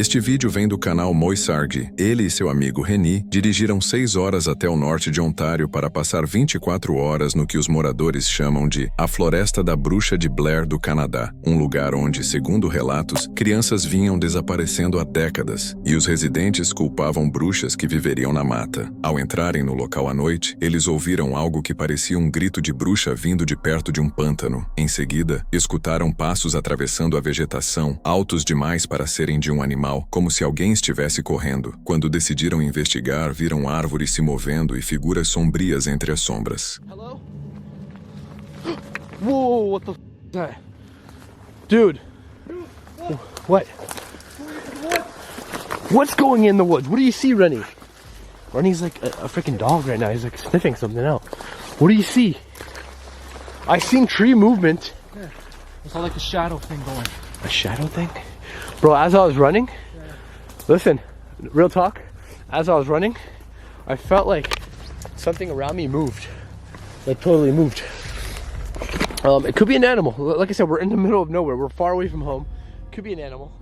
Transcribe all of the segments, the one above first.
Este vídeo vem do canal Moisarg. Ele e seu amigo Reni dirigiram 6 horas até o norte de Ontário para passar 24 horas no que os moradores chamam de a Floresta da Bruxa de Blair do Canadá, um lugar onde, segundo relatos, crianças vinham desaparecendo há décadas e os residentes culpavam bruxas que viveriam na mata. Ao entrarem no local à noite, eles ouviram algo que parecia um grito de bruxa vindo de perto de um pântano. Em seguida, escutaram passos atravessando a vegetação, altos demais para serem de um animal, como se alguém estivesse correndo. Quando decidiram investigar, viram árvores se movendo e figuras sombrias entre as sombras. Hello? Whoa, what the f is that? Dude. What? What's going in the woods? What do you see, Rennie? Rennie's like a freaking dog right now. He's like sniffing something out. What do you see? I seen tree movement. Yeah. It's all like a shadow thing going. A shadow thing? Bro, as I was running, listen, real talk, as I was running, I felt like something around me moved. Like totally moved. It could be an animal. Like I said, we're in the middle of nowhere. We're far away from home. Could be an animal.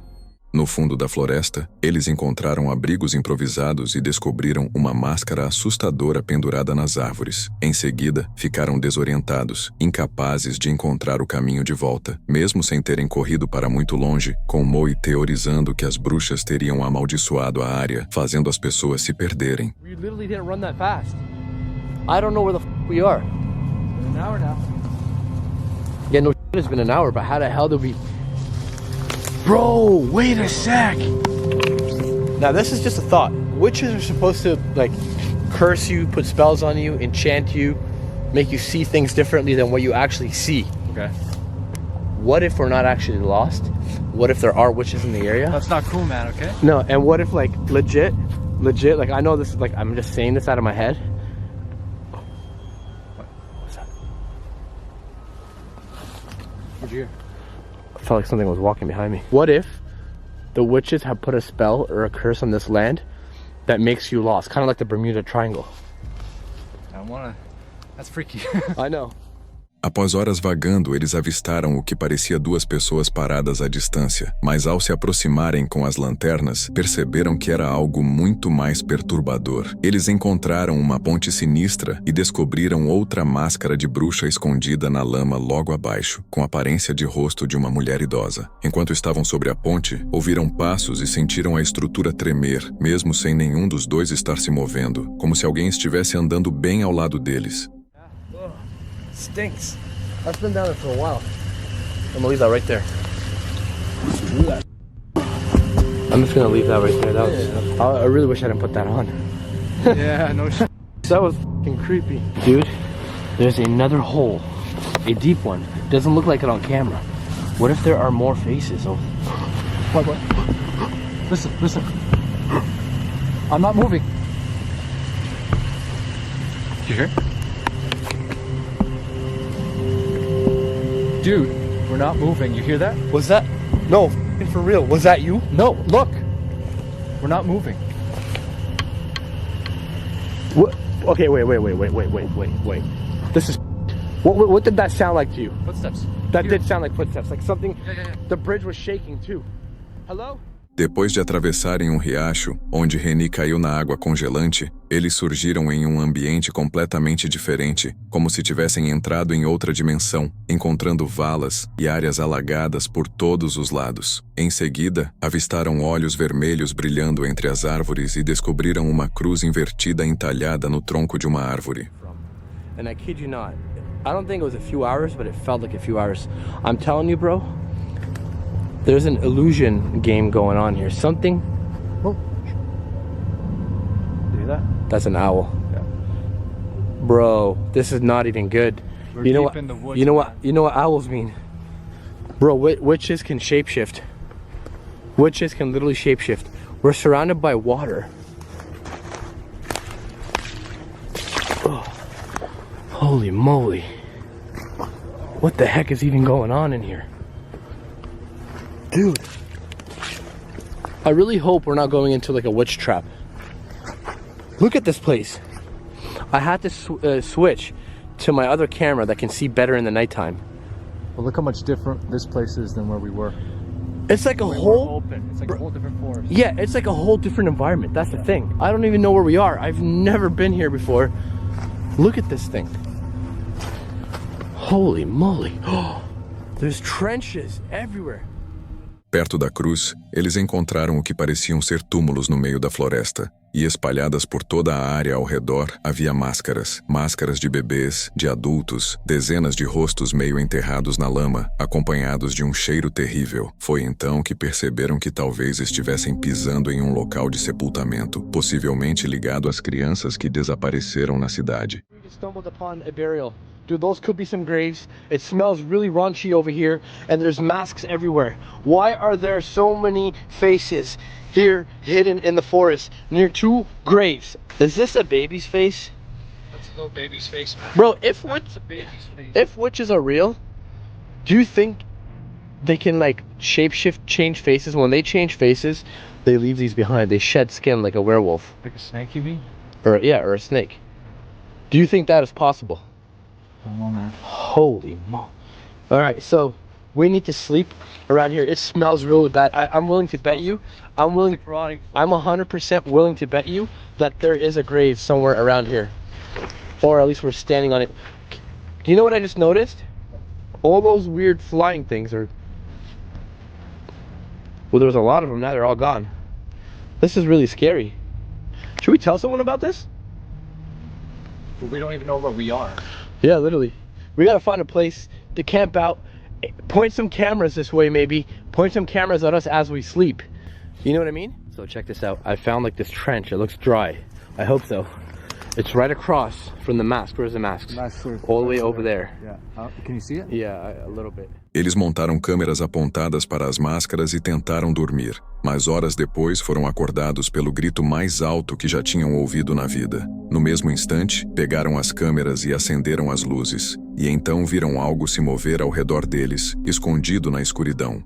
No fundo da floresta, eles encontraram abrigos improvisados e descobriram uma máscara assustadora pendurada nas árvores. Em seguida, ficaram desorientados, incapazes de encontrar o caminho de volta, mesmo sem terem corrido para muito longe, com Moi teorizando que as bruxas teriam amaldiçoado a área, fazendo as pessoas se perderem. We literally didn't run that fast. I don't know where the f we are. An hour now. Yeah, no shit, it's been an hour, but how the hell did we... Bro, wait a sec. Now this is just a thought. Witches are supposed to like curse you, put spells on you, enchant you, make you see things differently than what you actually see. Okay. What if we're not actually lost? What if there are witches in the area? That's not cool, man, okay? No, and what if like legit, like I know this is like, I'm just saying this out of my head. What's that? What'd you hear? I felt like something was walking behind me. What if the witches have put a spell or a curse on this land that makes you lost? Kind of like the Bermuda Triangle. I don't wanna... That's freaky. I know. Após horas vagando, eles avistaram o que parecia 2 pessoas paradas à distância, mas ao se aproximarem com as lanternas, perceberam que era algo muito mais perturbador. Eles encontraram uma ponte sinistra e descobriram outra máscara de bruxa escondida na lama logo abaixo, com aparência de rosto de uma mulher idosa. Enquanto estavam sobre a ponte, ouviram passos e sentiram a estrutura tremer, mesmo sem nenhum dos dois estar se movendo, como se alguém estivesse andando bem ao lado deles. Stinks. That's been down there for a while. I'm gonna leave that right there. I'm just gonna leave that right there. That was, I really wish I didn't put that on. Yeah, no shit. That was fucking creepy. Dude, there's another hole. A deep one. Doesn't look like it on camera. What if there are more faces? Oh. What? Listen. I'm not moving. Did you hear? Dude, we're not moving. You hear that? Was that? No, for real. Was that you? No, look. We're not moving. What? Okay, wait. This is... What did that sound like to you? Footsteps. That Here. did sound like footsteps. Like something... Yeah. The bridge was shaking too. Hello? Depois de atravessarem um riacho, onde Reni caiu na água congelante, eles surgiram em um ambiente completamente diferente, como se tivessem entrado em outra dimensão, encontrando valas e áreas alagadas por todos os lados. Em seguida, avistaram olhos vermelhos brilhando entre as árvores e descobriram uma cruz invertida entalhada no tronco de uma árvore. And I kid you not, I don't think it was a few hours, but it felt like a few hours. I'm telling you, bro, there's an illusion game going on here. Something... Oh. You hear that? That's an owl. Yeah. Bro, this is not even good. We're You know deep what? in the woods, You know man. what? You know what owls mean, bro. Witches can shapeshift. Witches can literally shapeshift. We're surrounded by water. Oh. Holy moly! What the heck is even going on in here, dude? I really hope we're not going into like a witch trap. Look at this place. I had to switch to my other camera that can see better in the nighttime. Well, look how much different this place is than where we were. It's like a whole open. It's like a whole different forest. Yeah, it's like a whole different environment. That's the thing. I don't even know where we are. I've never been here before. Look at this thing. Holy moly. There's trenches everywhere. Perto da cruz, eles encontraram o que pareciam ser túmulos no meio da floresta. E espalhadas por toda a área ao redor havia máscaras. Máscaras de bebês, de adultos, dezenas de rostos meio enterrados na lama, acompanhados de um cheiro terrível. Foi então que perceberam que talvez estivessem pisando em um local de sepultamento, possivelmente ligado às crianças que desapareceram na cidade. We stumbled upon a burial. Dude, those could be some graves. It smells really raunchy over here, and there's masks everywhere. Why are there so many faces here hidden in the forest near two graves? Is this a baby's face? That's a little baby's face, man. Bro, That's a baby's face. if witches are real, do you think they can like shapeshift, change faces? When they change faces, they leave these behind. They shed skin like a werewolf. Like a snake, you mean? Or a snake. Do you think that is possible? I don't know, man. Holy mo. Alright, so we need to sleep around here. It smells really bad. I'm willing to bet you. I'm 100% willing to bet you that there is a grave somewhere around here. Or at least we're standing on it. Do you know what I just noticed? All those weird flying things are... Well, there was a lot of them. Now they're all gone. This is really scary. Should we tell someone about this? But we don't even know where we are. Yeah, literally. We gotta find a place to camp out. Point some cameras this way, maybe. Point some cameras at us as we sleep. You know what I mean? So check this out. I found like this trench. It looks dry. I hope so. It's right across from the mosque. Where's the mosque? All the way over there. Yeah. Can you see it? Yeah, a little bit. Eles montaram câmeras apontadas para as máscaras e tentaram dormir, mas horas depois foram acordados pelo grito mais alto que já tinham ouvido na vida. No mesmo instante, pegaram as câmeras e acenderam as luzes, e então viram algo se mover ao redor deles, escondido na escuridão.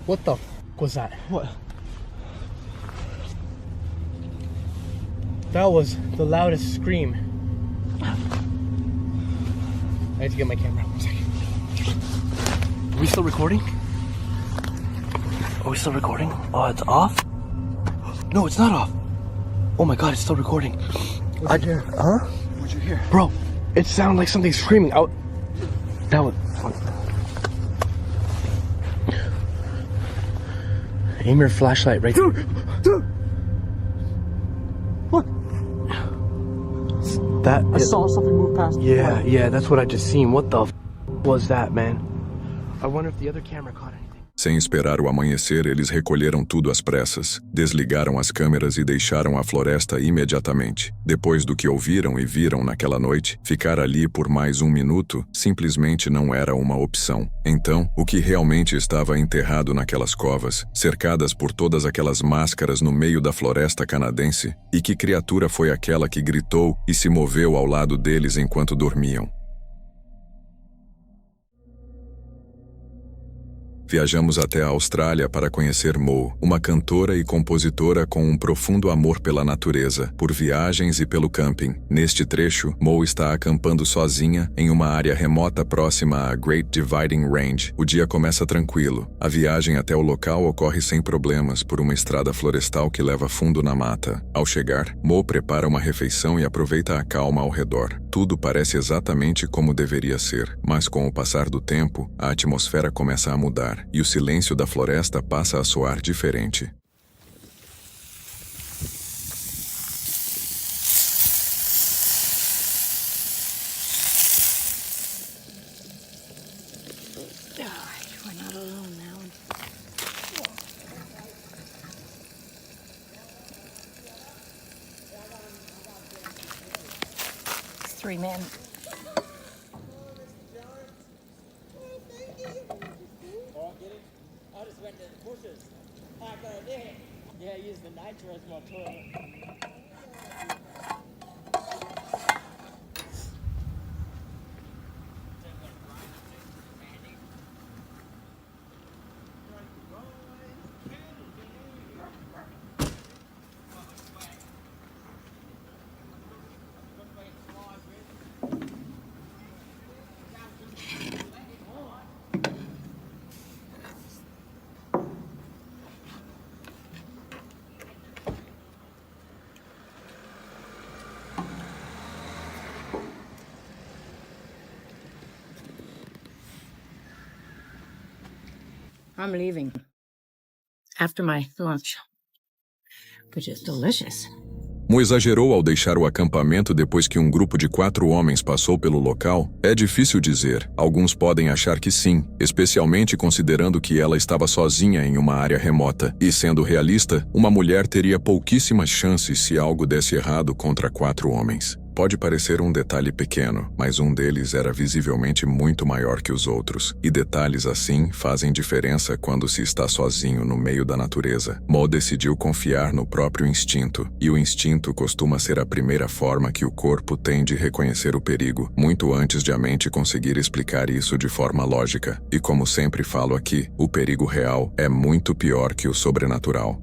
What the f was that? What? That was the loudest scream. I have to get my camera. 1 second. Are we still recording? Are we still recording? Oh, it's off? No, it's not off. Oh my god, it's still recording. What'd you hear? Huh? What'd you hear? Bro, it sounded like something screaming out. That was... Aim your flashlight right there. Dude! Look! That I saw something move past me. Yeah, that's what I just seen. What the f was that, man? I wonder if the other camera caught anything. Sem esperar o amanhecer, eles recolheram tudo às pressas, desligaram as câmeras e deixaram a floresta imediatamente. Depois do que ouviram e viram naquela noite, ficar ali por mais 1 minuto simplesmente não era uma opção. Então, o que realmente estava enterrado naquelas covas, cercadas por todas aquelas máscaras no meio da floresta canadense? E que criatura foi aquela que gritou e se moveu ao lado deles enquanto dormiam? Viajamos até a Austrália para conhecer Mo, uma cantora e compositora com um profundo amor pela natureza, por viagens e pelo camping. Neste trecho, Mo está acampando sozinha em uma área remota próxima à Great Dividing Range. O dia começa tranquilo. A viagem até o local ocorre sem problemas por uma estrada florestal que leva fundo na mata. Ao chegar, Mo prepara uma refeição e aproveita a calma ao redor. Tudo parece exatamente como deveria ser, mas com o passar do tempo, a atmosfera começa a mudar. E o silêncio da floresta passa a soar diferente. We're not alone now. It's 3 men. I just went to the bushes. I got it there. Yeah, use the nature as my toilet. I'm leaving. After my lunch. Which is delicious. Mo exagerou ao deixar o acampamento depois que um grupo de 4 homens passou pelo local? É difícil dizer. Alguns podem achar que sim, especialmente considerando que ela estava sozinha em uma área remota. E sendo realista, uma mulher teria pouquíssimas chances se algo desse errado contra 4 homens. Pode parecer um detalhe pequeno, mas um deles era visivelmente muito maior que os outros. E detalhes assim fazem diferença quando se está sozinho no meio da natureza. Mo decidiu confiar no próprio instinto, e o instinto costuma ser a primeira forma que o corpo tem de reconhecer o perigo, muito antes de a mente conseguir explicar isso de forma lógica. E como sempre falo aqui, o perigo real é muito pior que o sobrenatural.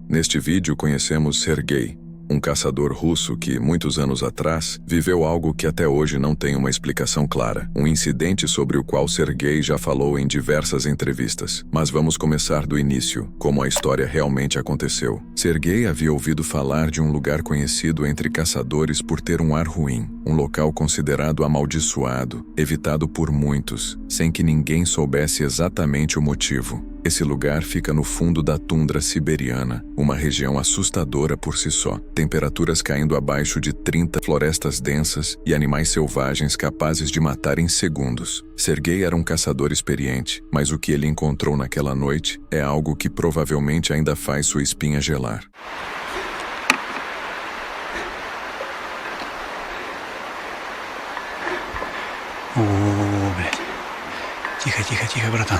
Neste vídeo conhecemos Sergei, um caçador russo que, muitos anos atrás, viveu algo que até hoje não tem uma explicação clara. Um incidente sobre o qual Sergei já falou em diversas entrevistas. Mas vamos começar do início, como a história realmente aconteceu. Sergei havia ouvido falar de um lugar conhecido entre caçadores por ter um ar ruim. Um local considerado amaldiçoado, evitado por muitos, sem que ninguém soubesse exatamente o motivo. Esse lugar fica no fundo da tundra siberiana, uma região assustadora por si só. Temperaturas caindo abaixo de 30, florestas densas e animais selvagens capazes de matar em segundos. Sergei era um caçador experiente, mas o que ele encontrou naquela noite é algo que provavelmente ainda faz sua espinha gelar. Блядь. Тихо, тихо, тихо, братан.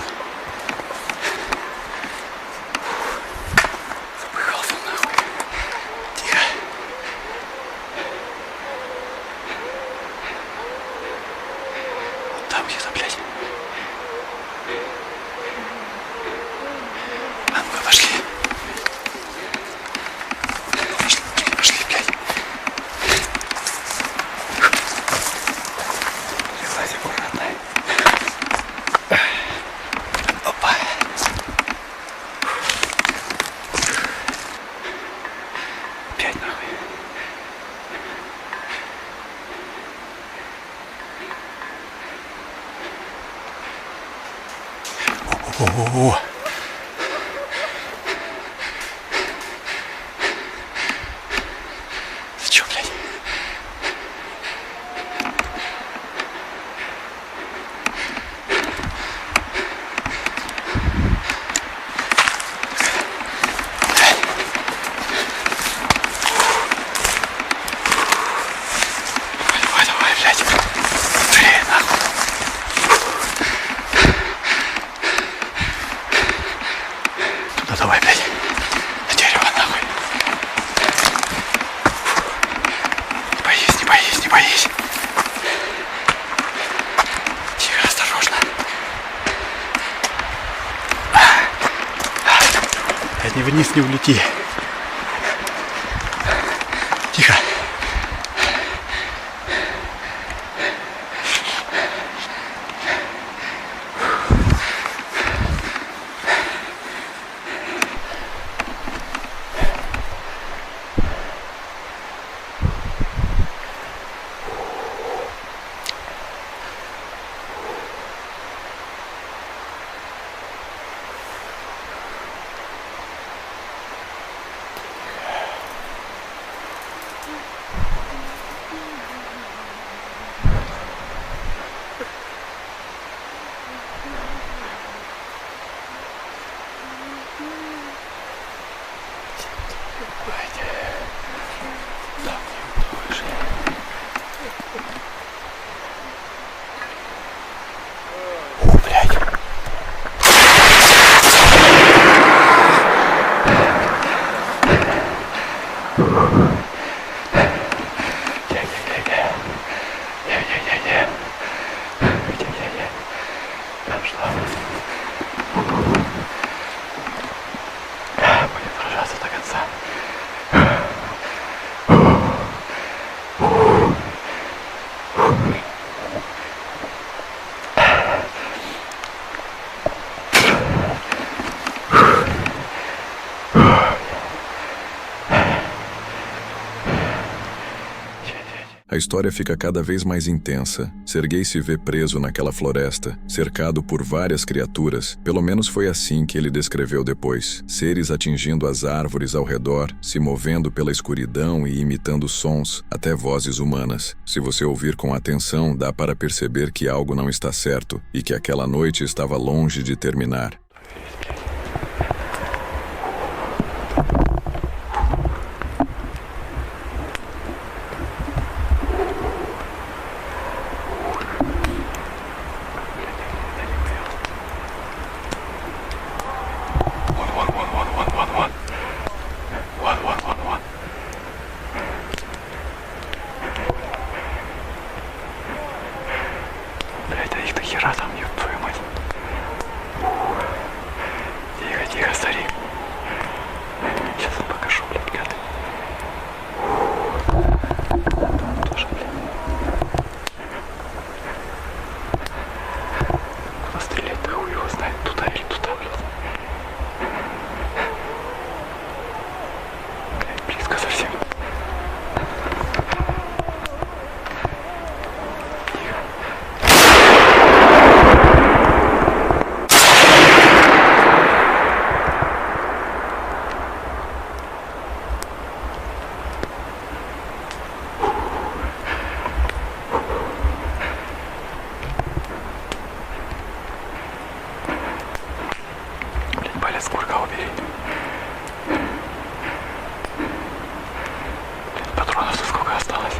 Запыхался нахуй. Тихо. Вот там где-то, блядь. А ну-ка, пошли. Пошли, блядь. Залазь аккуратно. Опа. Опять нахуй. О-о-о-о. Ты чё, блядь? Давай, давай, блядь. Быстрее, нахуй. Туда давай, блядь. На дерево, нахуй. Не боись, не боись, не боись. Тихо, осторожно. Блядь, не вниз не улети. Тихо. О, блядь. Там что? Будем сражаться до конца. A história fica cada vez mais intensa. Sergei se vê preso naquela floresta, cercado por várias criaturas. Pelo menos foi assim que ele descreveu depois. Seres atingindo as árvores ao redor, se movendo pela escuridão e imitando sons, até vozes humanas. Se você ouvir com atenção, dá para perceber que algo não está certo e que aquela noite estava longe de terminar. Хера там, ёб твою мать. Тихо, тихо, старик. Сейчас я покажу, блядь, гады. Там тоже, блядь. Куда стрелять-то, хуй его знает, туда или туда, блядь. Блядь, близко совсем. Палец курка убери. Блин, патронов-то сколько осталось?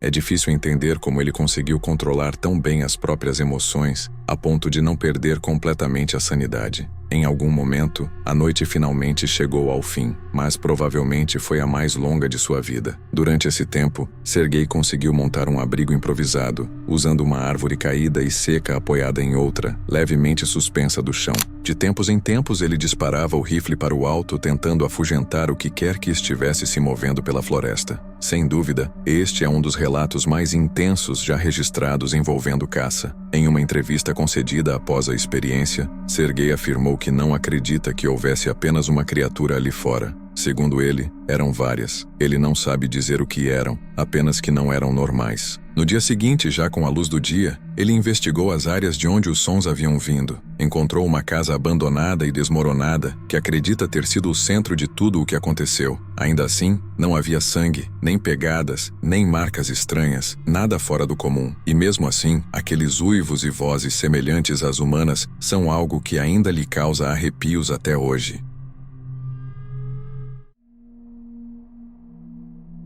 É difícil entender como ele conseguiu controlar tão bem as próprias emoções, a ponto de não perder completamente a sanidade. Em algum momento, a noite finalmente chegou ao fim, mas provavelmente foi a mais longa de sua vida. Durante esse tempo, Sergei conseguiu montar um abrigo improvisado, usando uma árvore caída e seca apoiada em outra, levemente suspensa do chão. De tempos em tempos, ele disparava o rifle para o alto, tentando afugentar o que quer que estivesse se movendo pela floresta. Sem dúvida, este é um dos relatos mais intensos já registrados envolvendo caça. Em uma entrevista concedida após a experiência, Sergei afirmou que não acredita que houvesse apenas uma criatura ali fora. Segundo ele, eram várias. Ele não sabe dizer o que eram, apenas que não eram normais. No dia seguinte, já com a luz do dia, ele investigou as áreas de onde os sons haviam vindo. Encontrou uma casa abandonada e desmoronada, que acredita ter sido o centro de tudo o que aconteceu. Ainda assim, não havia sangue, nem pegadas, nem marcas estranhas, nada fora do comum. E mesmo assim, aqueles uivos e vozes semelhantes às humanas são algo que ainda lhe causa arrepios até hoje.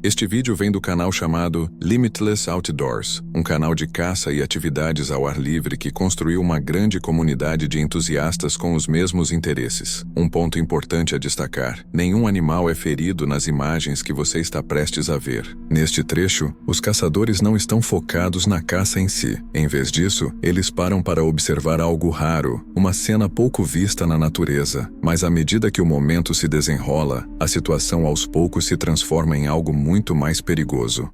Este vídeo vem do canal chamado Limitless Outdoors, um canal de caça e atividades ao ar livre que construiu uma grande comunidade de entusiastas com os mesmos interesses. Um ponto importante a destacar: nenhum animal é ferido nas imagens que você está prestes a ver. Neste trecho, os caçadores não estão focados na caça em si. Em vez disso, eles param para observar algo raro, uma cena pouco vista na natureza. Mas à medida que o momento se desenrola, a situação aos poucos se transforma em algo muito mais perigoso.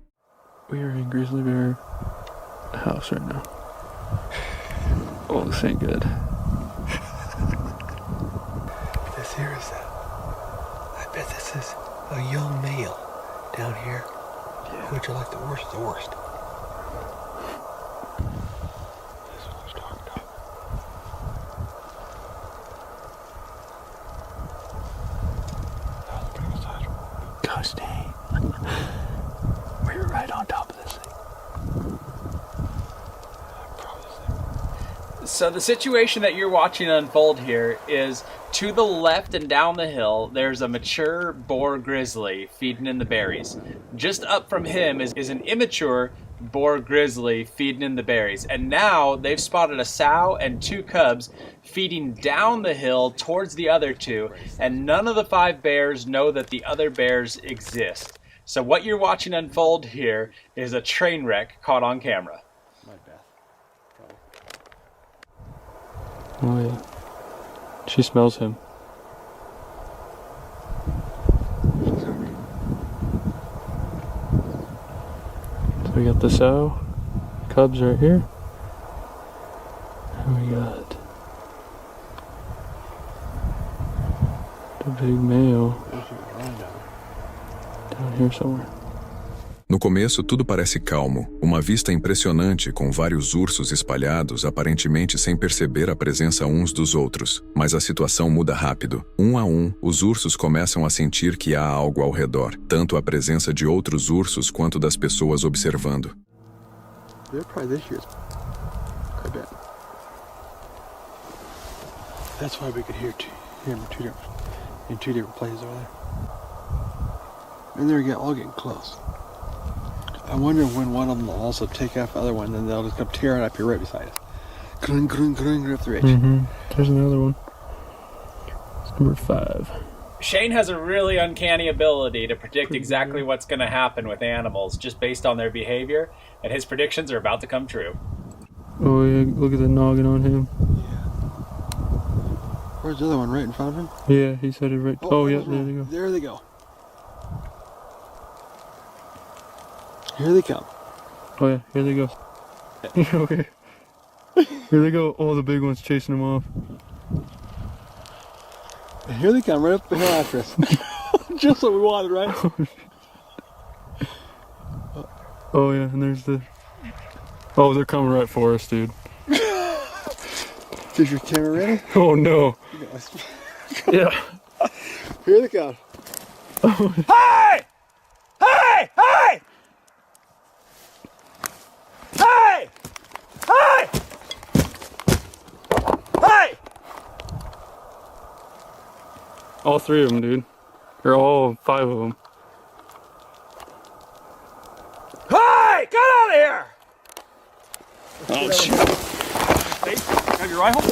We are in grizzly bear house right now. Oh, this ain't good. This here is I bet this is a young male down here. Yeah. Which are like the worst of the worst. This is what I was talking about. That was pretty good size. Gosh dang. We were right on top of this thing. So the situation that you're watching unfold here is to the left and down the hill, there's a mature boar grizzly feeding in the berries. Just up from him is an immature boar grizzly feeding in the berries. And now they've spotted a sow and 2 cubs feeding down the hill towards the other 2. And none of the 5 bears know that the other bears exist. So what you're watching unfold here is a train wreck caught on camera. Oh yeah. She smells him. So we got the sow, cubs right here. And we got The big male. Down here somewhere. No começo, tudo parece calmo. Uma vista impressionante com vários ursos espalhados, aparentemente sem perceber a presença uns dos outros. Mas a situação muda rápido. Um a um, os ursos começam a sentir que há algo ao redor. Tanto a presença de outros ursos quanto das pessoas observando. They're probably this year's. I bet. That's why we could hear them in two different places over there. And they're all getting close. I wonder when one of them will also take off the other one, then they'll just come tearing up here right beside us. Grung, grung, grung, right up the ridge. There's another one. It's number 5. Shane has a really uncanny ability to predict exactly what's going to happen with animals just based on their behavior, and his predictions are about to come true. Oh yeah, look at the noggin on him. Where's the other one? Right in front of him? Yeah, he said it right. Oh yeah, there they go. There they go. Here they come. Oh yeah, here they go. Okay. Here they go. Oh, the big one's chasing them off. And here they come, right up the hill after us. Just what we wanted, right? Oh yeah, and there's the... Oh, they're coming right for us, dude. Is your camera ready? Oh no. Yeah. Here they come. Hey! Hey! Hey! Hey! Hey! Hey! All 3 of them, dude. Or all 5 of them. Hey! Get out of here! Oh shit. Have your rifle?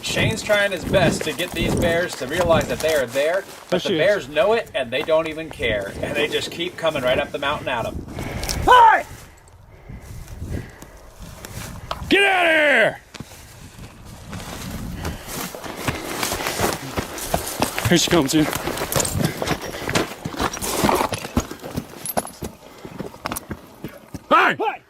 Shane's trying his best to get these bears to realize that they are there, but the bears know it and they don't even care, and they just keep coming right up the mountain at them. Hey! Get out of here! Here she comes, dude. Hey! Hey!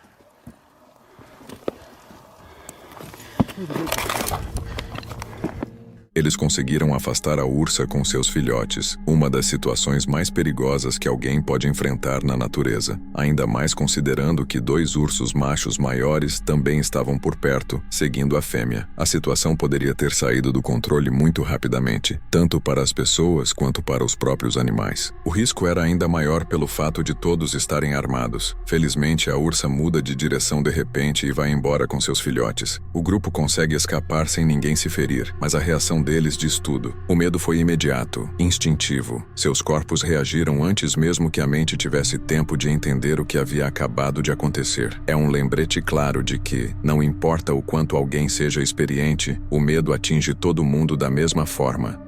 Eles conseguiram afastar a ursa com seus filhotes, uma das situações mais perigosas que alguém pode enfrentar na natureza, ainda mais considerando que 2 ursos machos maiores também estavam por perto, seguindo a fêmea. A situação poderia ter saído do controle muito rapidamente, tanto para as pessoas quanto para os próprios animais. O risco era ainda maior pelo fato de todos estarem armados. Felizmente, a ursa muda de direção de repente e vai embora com seus filhotes. O grupo consegue escapar sem ninguém se ferir, mas a reação deles diz tudo. O medo foi imediato, instintivo. Seus corpos reagiram antes mesmo que a mente tivesse tempo de entender o que havia acabado de acontecer. É um lembrete claro de que, não importa o quanto alguém seja experiente, o medo atinge todo mundo da mesma forma.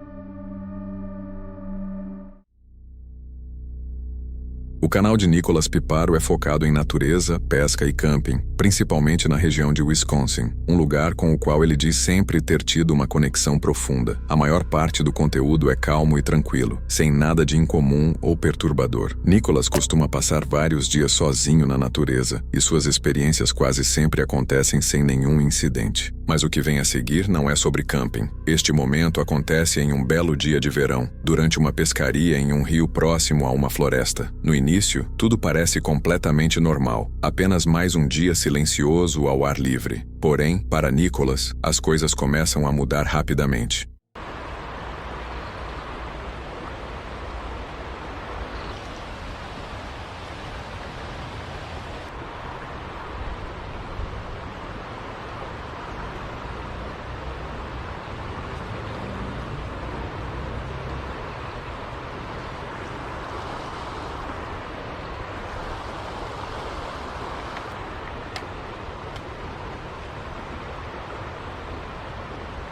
O canal de Nicholas Piparo é focado em natureza, pesca e camping, principalmente na região de Wisconsin, um lugar com o qual ele diz sempre ter tido uma conexão profunda. A maior parte do conteúdo é calmo e tranquilo, sem nada de incomum ou perturbador. Nicholas costuma passar vários dias sozinho na natureza, e suas experiências quase sempre acontecem sem nenhum incidente. Mas o que vem a seguir não é sobre camping. Este momento acontece em um belo dia de verão, durante uma pescaria em um rio próximo a uma floresta. No início, tudo parece completamente normal, apenas mais um dia silencioso ao ar livre. Porém, para Nicholas, as coisas começam a mudar rapidamente.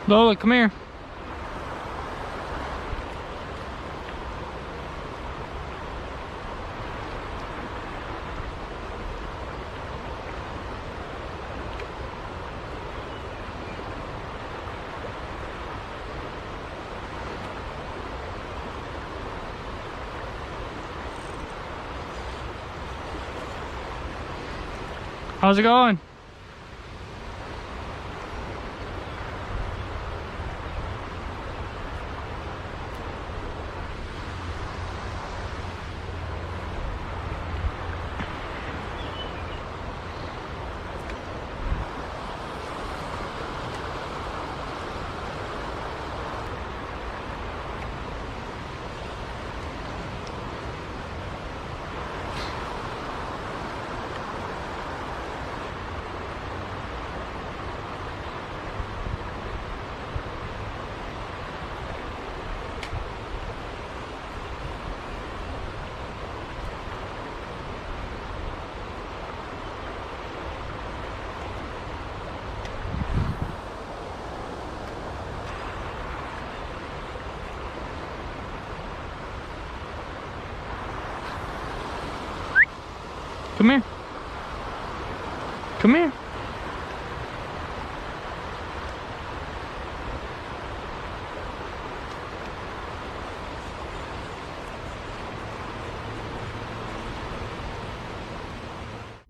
Lola, come here. How's it going? Come here. Come here.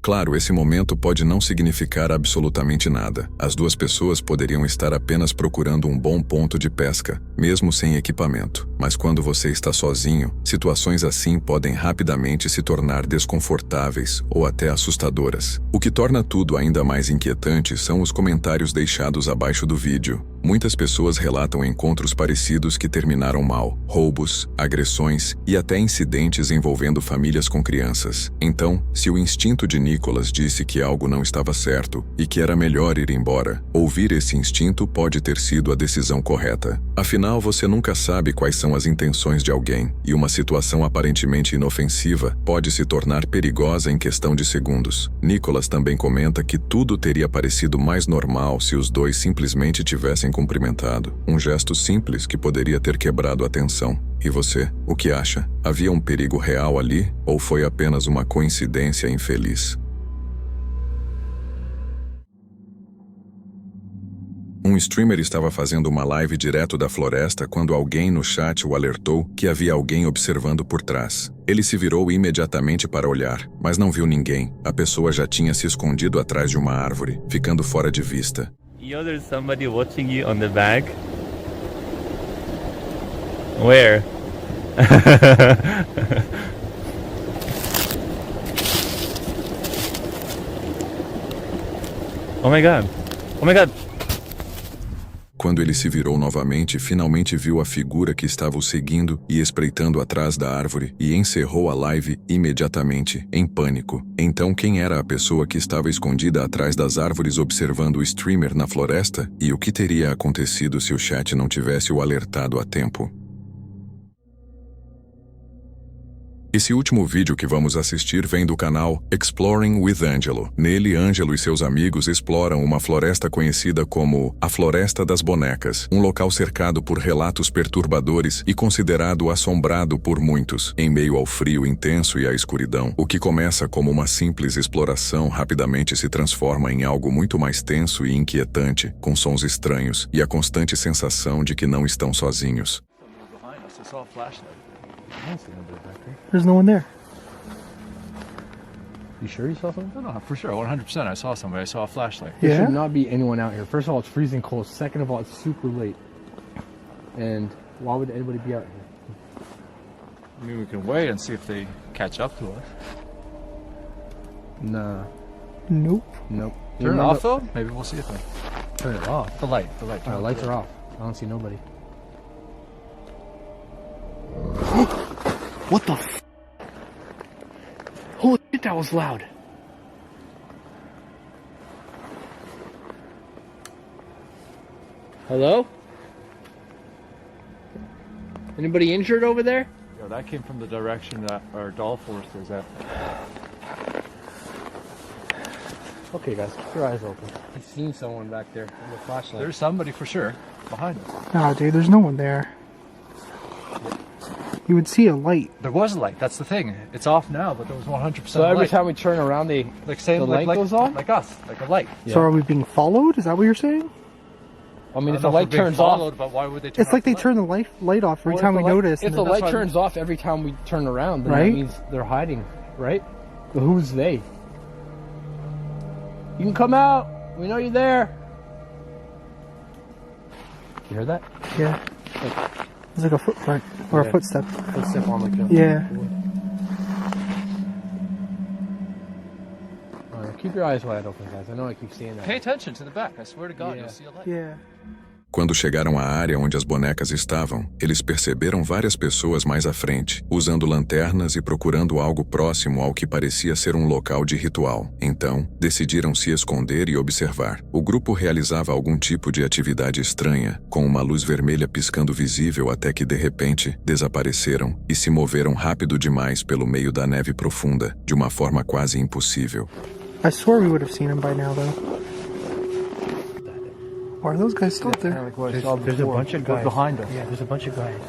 Claro, esse momento pode não significar absolutamente nada. As duas pessoas poderiam estar apenas procurando um bom ponto de pesca, mesmo sem equipamento. Mas quando você está sozinho, situações assim podem rapidamente se tornar desconfortáveis ou até assustadoras. O que torna tudo ainda mais inquietante são os comentários deixados abaixo do vídeo. Muitas pessoas relatam encontros parecidos que terminaram mal, roubos, agressões e até incidentes envolvendo famílias com crianças. Então, se o instinto de Nicholas disse que algo não estava certo e que era melhor ir embora, ouvir esse instinto pode ter sido a decisão correta. Afinal, você nunca sabe quais são as intenções de alguém, e uma situação aparentemente inofensiva pode se tornar perigosa em questão de segundos. Nicholas também comenta que tudo teria parecido mais normal se os dois simplesmente tivessem cumprimentado. Um gesto simples que poderia ter quebrado a tensão. E você, o que acha? Havia um perigo real ali ou foi apenas uma coincidência infeliz? Um streamer estava fazendo uma live direto da floresta quando alguém no chat o alertou que havia alguém observando por trás. Ele se virou imediatamente para olhar, mas não viu ninguém. A pessoa já tinha se escondido atrás de uma árvore, ficando fora de vista. You know there's somebody watching you on the back? Where? Oh my god. Oh my god. Quando ele se virou novamente, finalmente viu a figura que estava o seguindo e espreitando atrás da árvore e encerrou a live imediatamente, em pânico. Então quem era a pessoa que estava escondida atrás das árvores observando o streamer na floresta? E o que teria acontecido se o chat não tivesse o alertado a tempo? Esse último vídeo que vamos assistir vem do canal Exploring with Angelo. Nele, Angelo e seus amigos exploram uma floresta conhecida como a Floresta das Bonecas, um local cercado por relatos perturbadores e considerado assombrado por muitos. Em meio ao frio intenso e à escuridão, o que começa como uma simples exploração rapidamente se transforma em algo muito mais tenso e inquietante, com sons estranhos e a constante sensação de que não estão sozinhos. There's no one there. You sure you saw something? No, for sure, 100%. I saw somebody. I saw a flashlight. There Yeah? should not be anyone out here. First of all, it's freezing cold. Second of all, it's super late. And why would anybody be out here? I mean, we can wait and see if they catch up to us. Nah. Nope. Nope. Turn it off, though? Maybe we'll see if they... Turn it off. The light. Oh, lights are off. I don't see nobody. What the f? Holy shit, that was loud. Hello? Anybody injured over there? Yo, that came from the direction that our doll forest is at. Okay, guys, keep your eyes open. I've seen someone back there with a flashlight. There's somebody for sure behind us. Nah, dude, there's no one there. You would see a light. There was a light. That's the thing. It's off now, but there was 100% So every light. time we turn around, Like same, the light goes on? like us, like a light. Yeah. So are we being followed? Is that what you're saying? I mean, I if don't the know light if we're being turns off, followed, but why would they turn It's like off they the turn the light off every Well, time if we the light- notice. If and the then- light why- turns off every time we turn around, then Right? that means they're hiding, right? But who's they? You can come out. We know you're there. You hear that? Yeah. It's like a footprint or a Yeah. footstep. Footstep on the Yeah. Keep your eyes wide open, guys. I know I keep saying that. Pay attention to the back. I swear to God, Yeah. you'll see a light. Yeah. Quando chegaram à área onde as bonecas estavam, eles perceberam várias pessoas mais à frente, usando lanternas e procurando algo próximo ao que parecia ser um local de ritual. Então, decidiram se esconder e observar. O grupo realizava algum tipo de atividade estranha, com uma luz vermelha piscando visível até que, de repente, desapareceram e se moveram rápido demais pelo meio da neve profunda, de uma forma quase impossível. I swore we would have seen him by now, though. Why are those guys still up there? Like what I There's, saw there's a before. bunch of It goes guys behind us. Yeah, there's a bunch of guys.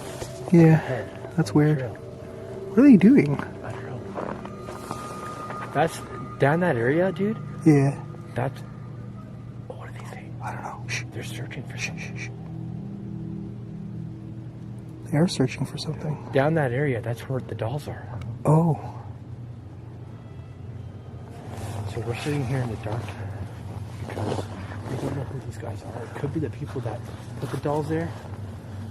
Yeah. That's weird. What are they doing? I don't know. Down that area, dude. Yeah. That's. Oh, what do they say? I don't know. Shh. They're searching for something. They are searching for something. Down that area, that's where the dolls are. Oh. So we're sitting here in the dark because we don't know who these guys are. It could be the people that put the dolls there,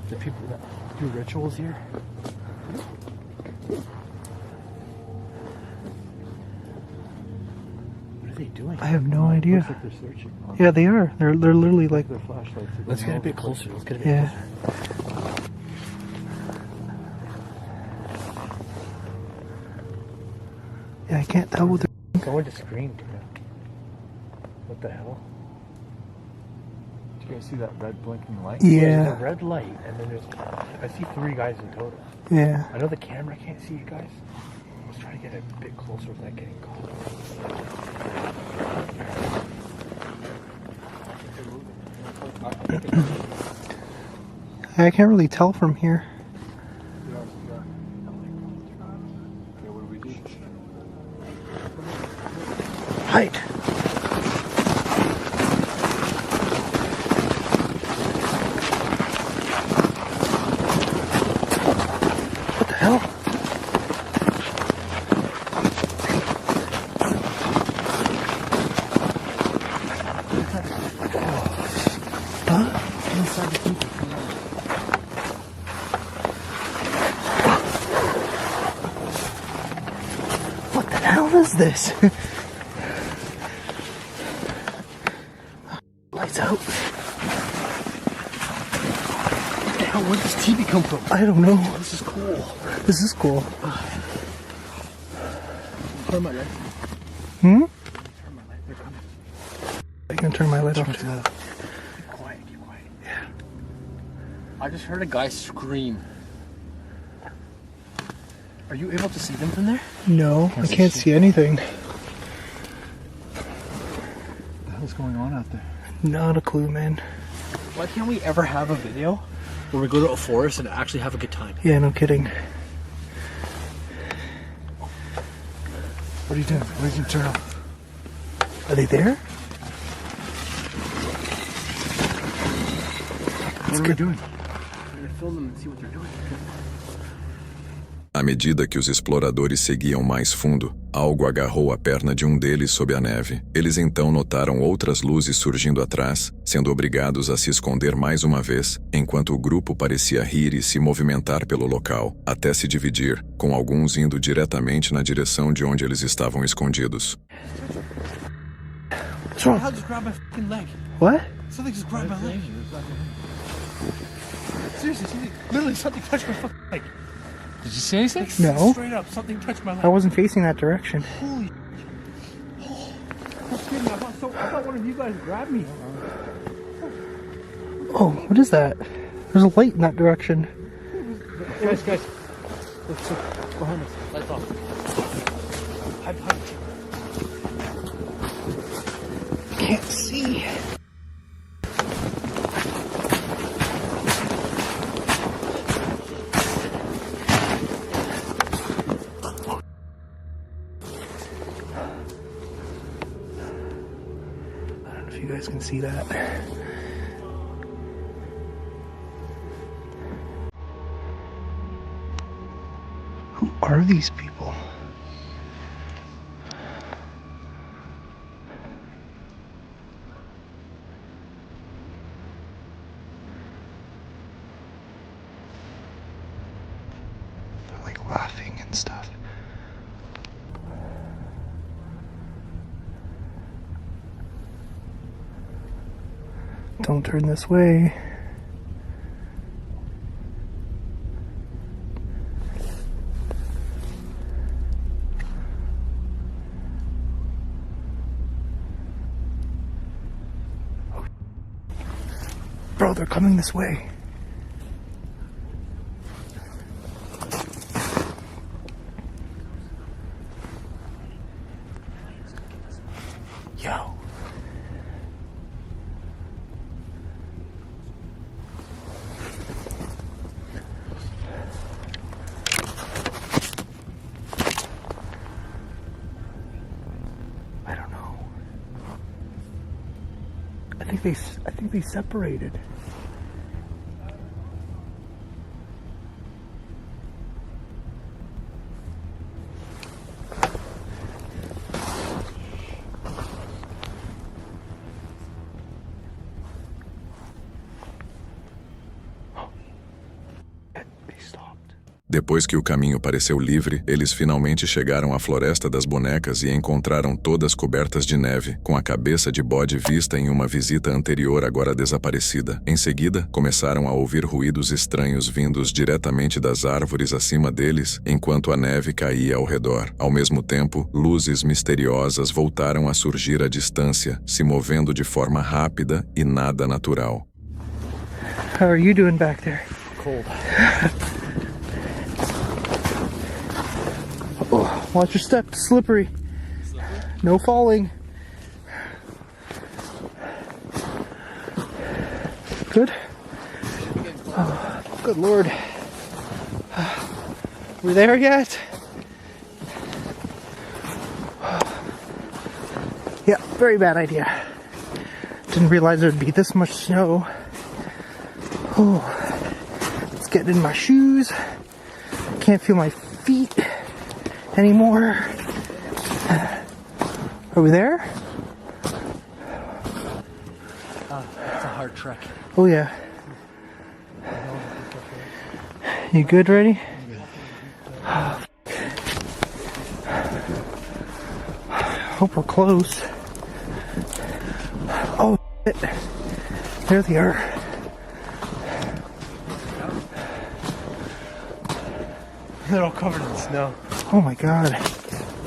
the people that do rituals here. What are they doing? I have no idea. Looks like they're searching. Yeah, they are. They're literally like. Their flashlights. Let's get a bit closer. Let's get a bit Yeah. closer. Yeah, I can't tell what they're. Going to scream, dude. What the hell? Do you guys see that red blinking light? There's Yeah. a red light, and then I see 3 guys in total. Yeah. I know the camera can't see you guys. Let's try to get a bit closer without getting caught. I can't really tell from here. Okay, what do we do? Hide. What the hell? What the hell is this? Lights out. What the hell? Where does TV come from? I don't know. This is cool. This is cool. Turn my light. Hmm? Turn my light. They're coming. I can turn my light off too. Keep quiet. Keep quiet. Yeah. I just heard a guy scream. Are you able to see them from there? No, I can't see anything. What the hell's going on out there? Not a clue, man. Why can't we ever have a video where we go to a forest and actually have a good time? Yeah, no kidding. What are you doing? What did you turn off? Are they there? What are we doing? We're gonna film them and see what they're doing. À medida que os exploradores seguiam mais fundo, algo agarrou a perna de um deles sob a neve. Eles então notaram outras luzes surgindo atrás, sendo obrigados a se esconder mais uma vez, enquanto o grupo parecia rir e se movimentar pelo local, até se dividir, com alguns indo diretamente na direção de onde eles estavam escondidos. What's wrong? Just grabbed my fucking leg. What? Something just grabbed my leg. Seriously, literally something touched my fucking leg. Did you see anything? No. Straight up, something touched my leg. I wasn't facing that direction. Holy. Oh, I'm kidding. I thought one of you guys grabbed me. Oh, what is that? There's a light in that direction. Guys. Look, behind us. Lights off. Hide. Can't see. I don't know if you guys can see that. Who are these people? They're like laughing and stuff. Don't turn this way. Bro, they're coming this way. Yo. I think they separated. Depois que o caminho pareceu livre, eles finalmente chegaram à Floresta das Bonecas e encontraram todas cobertas de neve, com a cabeça de bode vista em uma visita anterior agora desaparecida. Em seguida, começaram a ouvir ruídos estranhos vindos diretamente das árvores acima deles, enquanto a neve caía ao redor. Ao mesmo tempo, luzes misteriosas voltaram a surgir à distância, se movendo de forma rápida e nada natural. How are you doing back there? Cold. Oh, watch your step, slippery. No falling. Good? Oh, good Lord. We there yet? Yeah, very bad idea. Didn't realize there'd be this much snow. Oh, it's getting in my shoes. Can't feel my feet anymore. Are we there? It's a hard trek. Oh yeah. You good, ready? Hope we're close. Oh, shit. There they are. They're all covered in snow. Oh my god.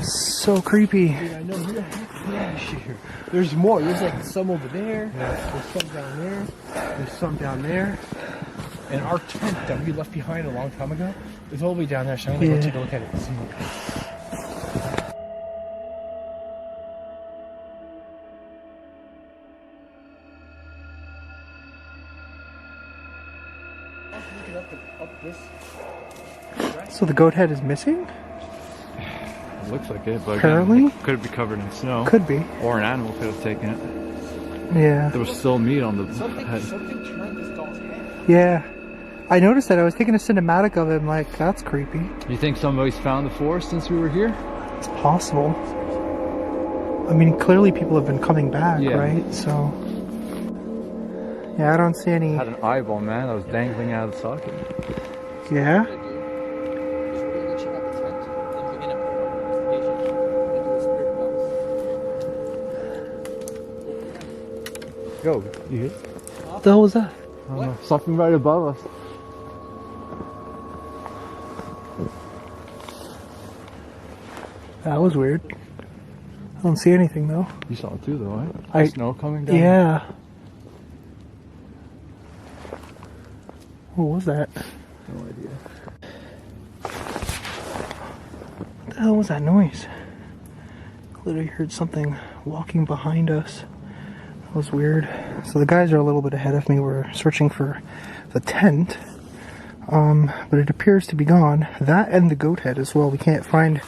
So creepy. Dude, I know, who the heck is here? There's more. There's like some over there. There's some down there. There's some down there. And our tent that we left behind a long time ago is all the way down there, so I'm gonna go take a look at it and see. So the goat head is missing? It looks like it, but Apparently? again, it could be covered in snow. Could be. Or an animal could have taken it. Yeah. There was still meat on the head. Something turned this doll's head. Yeah. I noticed that. I was taking a cinematic of it and like, that's creepy. You think somebody's found the forest since we were here? It's possible. I mean, clearly people have been coming back, Yeah. right? So... Yeah, I don't see any... Had an eyeball, man, that was dangling out of the socket. Yeah? Go, you hit? What the hell was that? I don't know. Something right above us. That was weird. I don't see anything though. You saw it too, though, right? Snow coming down. Yeah. What was that? No idea. What the hell was that noise? Literally heard something walking behind us. That was weird. So the guys are a little bit ahead of me. We're searching for the tent. But it appears to be gone. That and the goat head as well. We can't find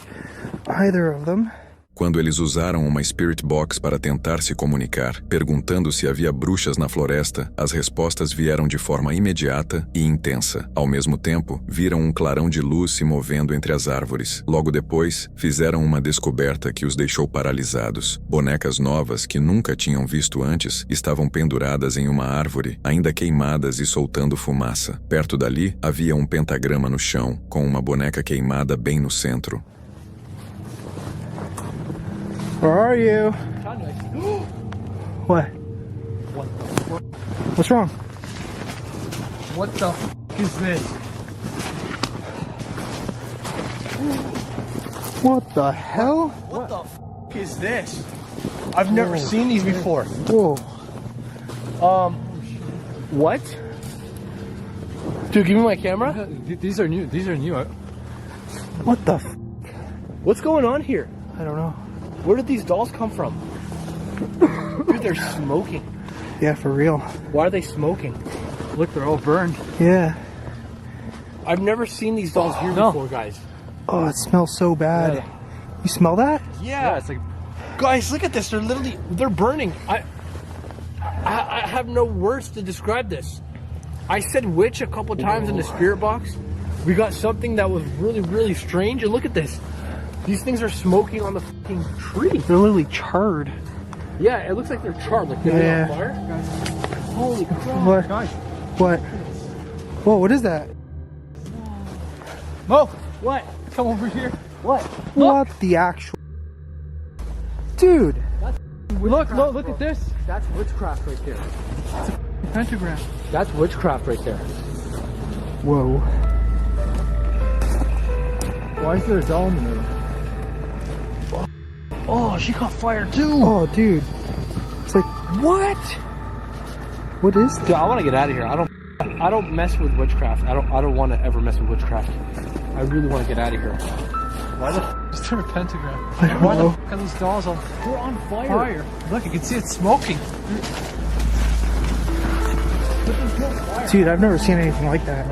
either of them. Quando eles usaram uma Spirit Box para tentar se comunicar, perguntando se havia bruxas na floresta, as respostas vieram de forma imediata e intensa. Ao mesmo tempo, viram um clarão de luz se movendo entre as árvores. Logo depois, fizeram uma descoberta que os deixou paralisados. Bonecas novas que nunca tinham visto antes estavam penduradas em uma árvore, ainda queimadas e soltando fumaça. Perto dali, havia um pentagrama no chão, com uma boneca queimada bem no centro. Where are you? What? What's wrong? What the is this? What the hell? What the is this? I've never seen these before. Whoa. What? Dude, give me my camera. These are new. These are new. What the What's going on here? I don't know. Where did these dolls come from? Dude, they're smoking. Yeah, for real. Why are they smoking? Look, they're all burned. Yeah. I've never seen these dolls here before, guys. Oh, it smells so bad. Yeah. You smell that? Yeah. It's like Guys, look at this. They're burning. have no words to describe this. I said witch a couple times in the spirit box. We got something that was really, really strange. And look at this. These things are smoking on the fucking tree. They're literally charred. Yeah, it looks like they're charred. Like they're on fire. Holy crap. What? What? Whoa, what is that? Mo, what? Come over here. What? What the actual... Dude! Look at this. That's witchcraft right there. Pentagram. That's witchcraft right there. Whoa. Why is there a doll in the middle? Oh, she caught fire too. Oh, dude. It's like, what? What is that? Dude, I want to get out of here. I don't mess with witchcraft. I don't want to ever mess with witchcraft. I really want to get out of here. Why the f is there a pentagram? I don't Why know. the f are those dolls on We're on fire. fire? Look, you can see it smoking. Dude, I've never seen anything like that.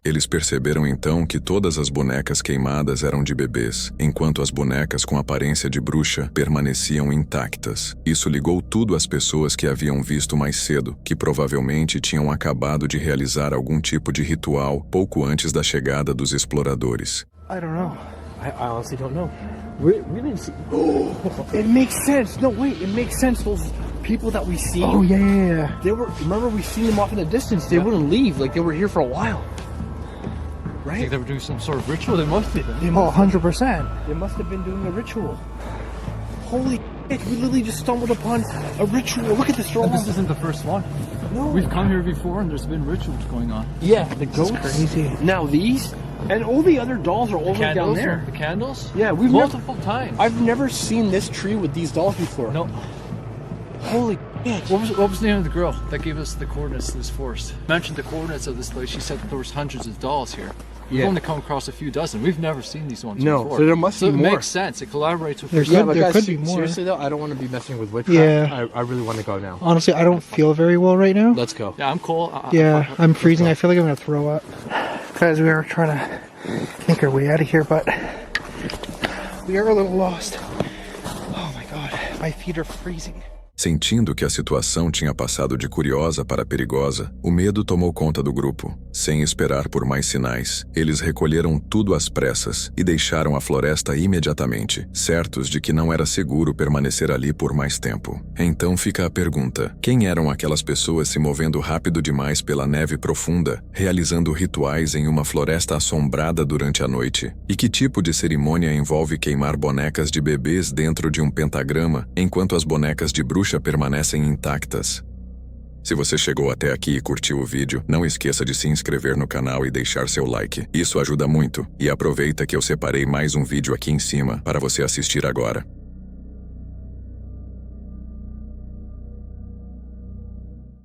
Eles perceberam então que todas as bonecas queimadas eram de bebês, enquanto as bonecas com aparência de bruxa permaneciam intactas. Isso ligou tudo às pessoas que haviam visto mais cedo, que provavelmente tinham acabado de realizar algum tipo de ritual pouco antes da chegada dos exploradores. I don't know. I honestly don't know. We didn't see. It makes sense. No, wait. It makes sense. Those people that we see. Oh, yeah. They were. Remember, we seen them off in the distance. They wouldn't leave. Like they were here for a while. I think they were doing some sort of ritual. They must be. Oh, 100%. They must have been doing a ritual. Holy shit, we literally just stumbled upon a ritual. Look at this, And this isn't the first one. No. We've come here before and there's been rituals going on. Yeah, the ghosts. Crazy. Now these, and all the other dolls are over down Candles? there. The candles? Yeah, we've multiple times. I've never seen this tree with these dolls before. No. Holy shit. What was the name of the girl that gave us the coordinates to this forest? Mentioned the coordinates of this place. She said that there was hundreds of dolls here. We've Yeah. only come across a few dozen. We've never seen these ones No, before. so there must be it more. makes sense. It collaborates with There's Yeah, There but guys, could be more. seriously though, I don't want to be messing with witchcraft. Yeah. I really want to go now. Honestly, I don't feel very well right now. Let's go. Yeah, I'm cool. Yeah, I'm freezing. I feel like I'm gonna throw up. Guys, we are trying to make our way out of here, but we are a little lost. Oh my god, my feet are freezing. Sentindo que a situação tinha passado de curiosa para perigosa, o medo tomou conta do grupo. Sem esperar por mais sinais, eles recolheram tudo às pressas e deixaram a floresta imediatamente, certos de que não era seguro permanecer ali por mais tempo. Então fica a pergunta: quem eram aquelas pessoas se movendo rápido demais pela neve profunda, realizando rituais em uma floresta assombrada durante a noite? E que tipo de cerimônia envolve queimar bonecas de bebês dentro de um pentagrama, enquanto as bonecas de bruxa permanecem intactas? Se você chegou até aqui e curtiu o vídeo, não esqueça de se inscrever no canal e deixar seu like. Isso ajuda muito. E aproveita que eu separei mais um vídeo aqui em cima para você assistir agora.